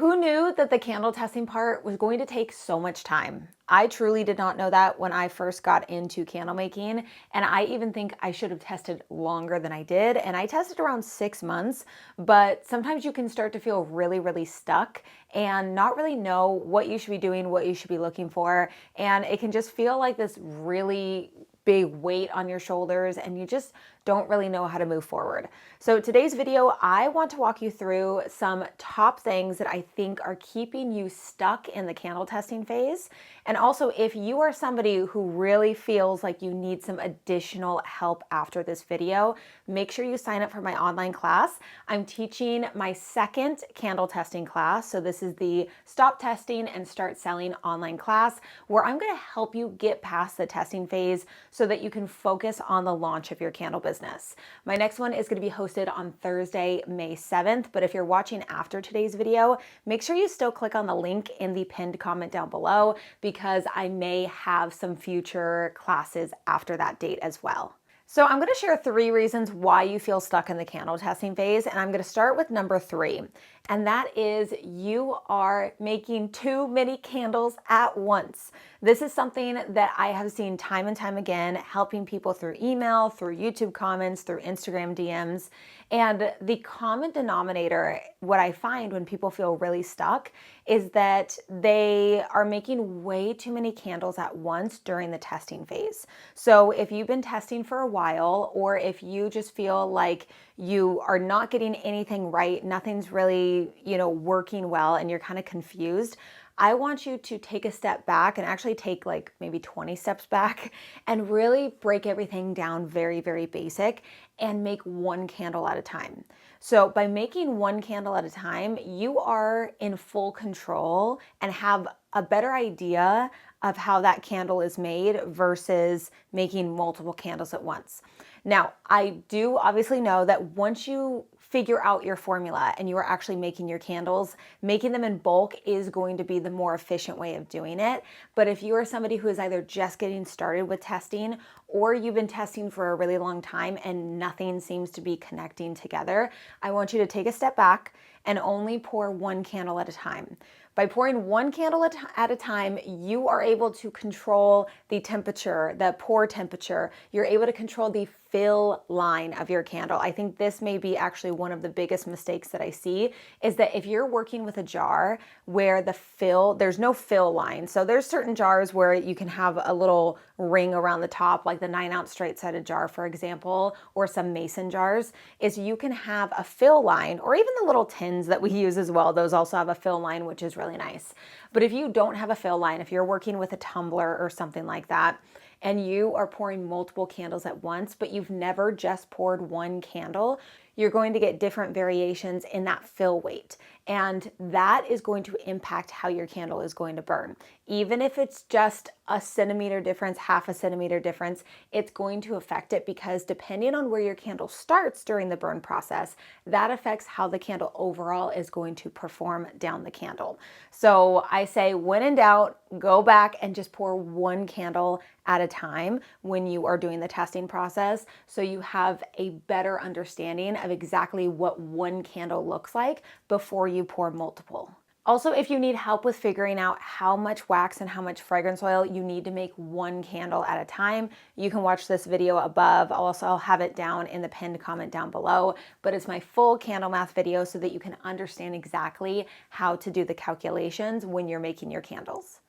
Who knew that the candle testing part was going to take so much time? I truly did not know that when I first got into candle making, and I even think I should have tested longer than I did, and I tested around 6 months, but sometimes you can start to feel really stuck and not really know what you should be doing, what you should be looking for, and it can just feel like this really big weight on your shoulders and you just don't really know how to move forward. So today's video, I want to walk you through some top things that I think are keeping you stuck in the candle testing phase. And also, if you are somebody who really feels like you need some additional help after this video, make sure you sign up for my online class. I'm teaching my second candle testing class. So this is the Stop Testing and Start Selling online class, where I'm going to help you get past the testing phase so that you can focus on the launch of your candle business. My next one is going to be hosted on Thursday, May 7th. But if you're watching after today's video, make sure you still click on the link in the pinned comment down below, because I may have some future classes after that date as well. So I'm going to share 3 reasons why you feel stuck in the candle testing phase, and I'm going to start with number 3, and that is you are making too many candles at once. This is something that I have seen time and time again, helping people through email, through YouTube comments, through Instagram DMs, and the common denominator, what I find when people feel really stuck, is that they are making way too many candles at once during the testing phase. So if you've been testing for a while, or if you just feel like you are not getting anything right, nothing's really, working well, and you're kind of confused, I want you to take a step back and actually take like maybe 20 steps back and really break everything down very basic and make one candle at a time. So by making one candle at a time, you are in full control and have a better idea of how that candle is made versus making multiple candles at once. Now, I do obviously know that once you figure out your formula and you are actually making your candles, making them in bulk is going to be the more efficient way of doing it. But if you are somebody who is either just getting started with testing, or you've been testing for a really long time and nothing seems to be connecting together, I want you to take a step back and only pour one candle at a time. By pouring one candle at a time, you are able to control the temperature, the pour temperature. You're able to control the fill line of your candle. I think this may be actually one of the biggest mistakes that I see, is that if you're working with a jar where there's no fill line. So there's certain jars where you can have a little ring around the top, like the 9-ounce straight-sided jar, for example, or some mason jars, is you can have a fill line, or even the little tins that we use as well. Those also have a fill line, which is really nice. But if you don't have a fill line, if you're working with a tumbler or something like that, and you are pouring multiple candles at once, but you've never just poured one candle, you're going to get different variations in that fill weight. And that is going to impact how your candle is going to burn. Even if it's just a centimeter difference, half a centimeter difference, it's going to affect it, because depending on where your candle starts during the burn process, that affects how the candle overall is going to perform down the candle. So I say, when in doubt, go back and just pour one candle at a time when you are doing the testing process, so you have a better understanding of exactly what one candle looks like before you pour multiple. Also, if you need help with figuring out how much wax and how much fragrance oil you need to make one candle at a time, you can watch this video above. I'll have it down in the pinned comment down below, but it's my full candle math video so that you can understand exactly how to do the calculations when you're making your candles.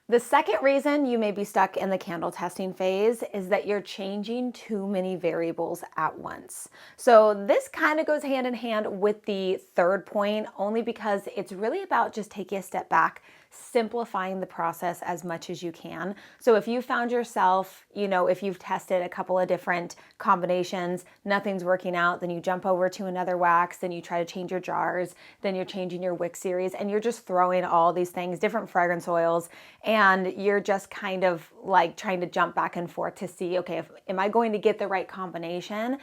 The second reason you may be stuck in the candle testing phase is that you're changing too many variables at once. So this kind of goes hand in hand with the third point, only because it's really about just taking a step back, simplifying the process as much as you can. So if you found yourself, if you've tested a couple of different combinations, nothing's working out, then you jump over to another wax, then you try to change your jars, then you're changing your wick series, and you're just throwing all these things, different fragrance oils, and you're just kind of like trying to jump back and forth to see, okay, am I going to get the right combination,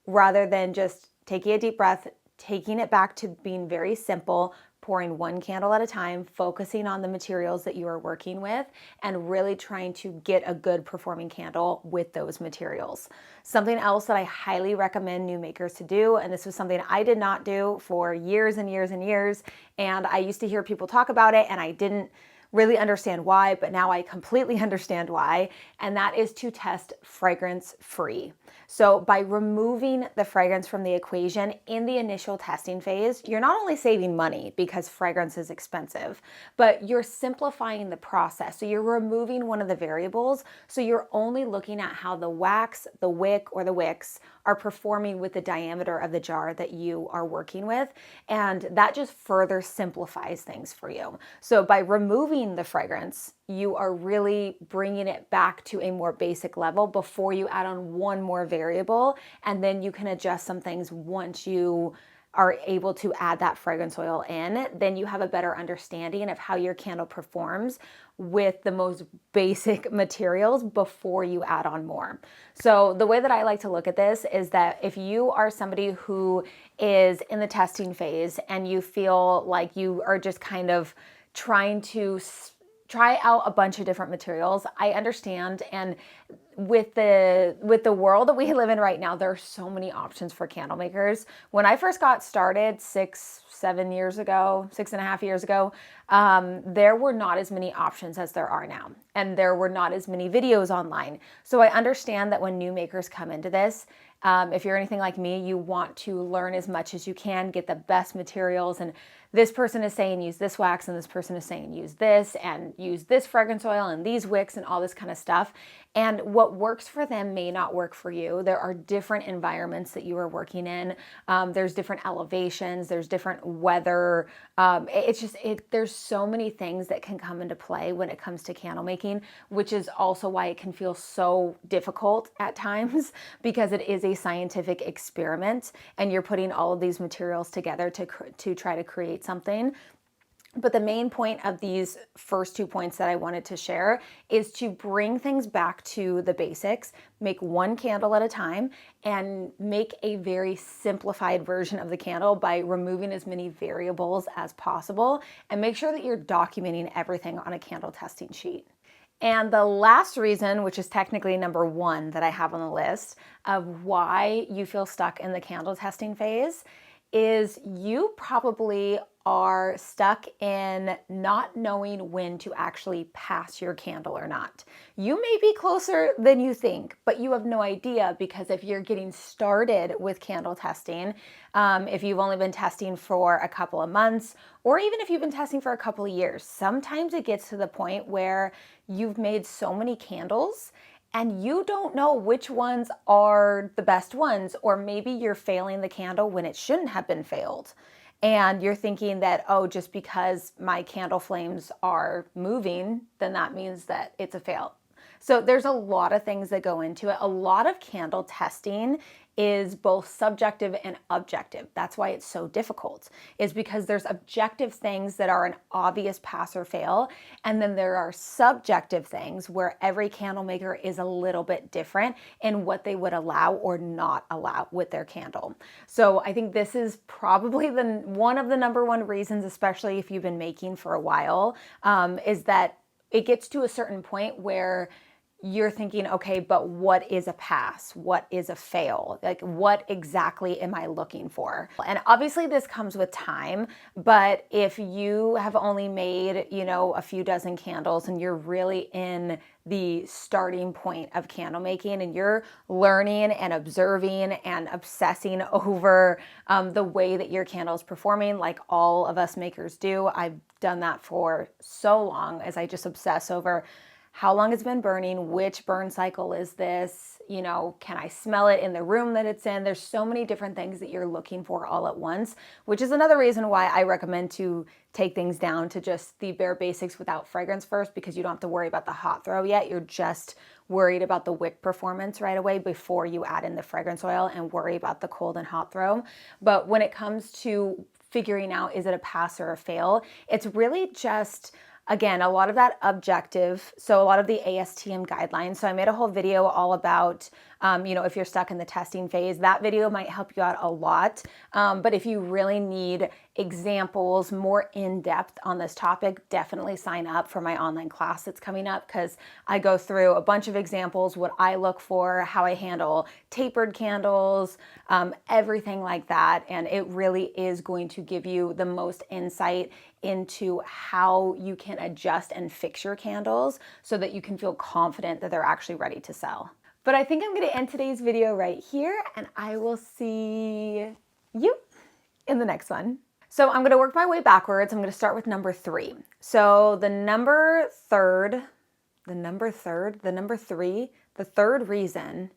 rather than just taking a deep breath, taking it back to being very simple, pouring one candle at a time, focusing on the materials that you are working with, and really trying to get a good performing candle with those materials. Something else that I highly recommend new makers to do, and this was something I did not do for years and years and years, and I used to hear people talk about it and I didn't really understand why, but now I completely understand why, and that is to test fragrance free. So by removing the fragrance from the equation in the initial testing phase, you're not only saving money because fragrance is expensive, but you're simplifying the process. So you're removing one of the variables. So you're only looking at how the wax, the wick, or the wicks are performing with the diameter of the jar that you are working with. And that just further simplifies things for you. So by removing the fragrance, you are really bringing it back to a more basic level before you add on one more variable, and then you can adjust some things once you are able to add that fragrance oil in. Then you have a better understanding of how your candle performs with the most basic materials before you add on more. So the way that I like to look at this is that if you are somebody who is in the testing phase and you feel like you are just kind of trying to try out a bunch of different materials, I understand. And with the world that we live in right now, there are so many options for candle makers. When I first got started 6.5 years ago, there were not as many options as there are now. And there were not as many videos online. So I understand that when new makers come into this, if you're anything like me, you want to learn as much as you can, get the best materials, and this person is saying use this wax and this person is saying use this fragrance oil and these wicks and all this kind of stuff. And what works for them may not work for you. There are different environments that you are working in. There's different elevations, there's different weather. There's so many things that can come into play when it comes to candle making, which is also why it can feel so difficult at times, because it is a scientific experiment and you're putting all of these materials together to try to create something. But the main point of these first 2 points that I wanted to share is to bring things back to the basics, make one candle at a time, and make a very simplified version of the candle by removing as many variables as possible, and make sure that you're documenting everything on a candle testing sheet. And the last reason, which is technically number 1 that I have on the list of why you feel stuck in the candle testing phase, is you probably are stuck in not knowing when to actually pass your candle or not. You may be closer than you think, but you have no idea, because if you're getting started with candle testing, if you've only been testing for a couple of months, or even if you've been testing for a couple of years, sometimes it gets to the point where you've made so many candles and you don't know which ones are the best ones, or maybe you're failing the candle when it shouldn't have been failed. And you're thinking that, oh, just because my candle flames are moving, then that means that it's a fail. So there's a lot of things that go into it. A lot of candle testing is both subjective and objective. That's why it's so difficult, is because there's objective things that are an obvious pass or fail, and then there are subjective things where every candle maker is a little bit different in what they would allow or not allow with their candle. So I think this is probably one of the number 1 reasons, especially if you've been making for a while, is that it gets to a certain point where you're thinking, okay, but what is a pass? What is a fail? Like, what exactly am I looking for? And obviously this comes with time, but if you have only made, a few dozen candles and you're really in the starting point of candle making and you're learning and observing and obsessing over the way that your candle is performing, like all of us makers do. I've done that for so long, as I just obsess over how long it's been burning, which burn cycle is this, can I smell it in the room that it's in? There's so many different things that you're looking for all at once, which is another reason why I recommend to take things down to just the bare basics without fragrance first, because you don't have to worry about the hot throw yet. You're just worried about the wick performance right away before you add in the fragrance oil and worry about the cold and hot throw. But when it comes to figuring out, is it a pass or a fail, it's really just, again, a lot of that objective. So a lot of the ASTM guidelines. So I made a whole video all about If you're stuck in the testing phase, that video might help you out a lot. But if you really need examples more in depth on this topic, definitely sign up for my online class that's coming up, because I go through a bunch of examples, what I look for, how I handle tapered candles, everything like that. And it really is going to give you the most insight into how you can adjust and fix your candles so that you can feel confident that they're actually ready to sell. But I think I'm going to end today's video right here, and I will see you in the next one. So I'm going to work my way backwards. I'm going to start with number 3. So the third reason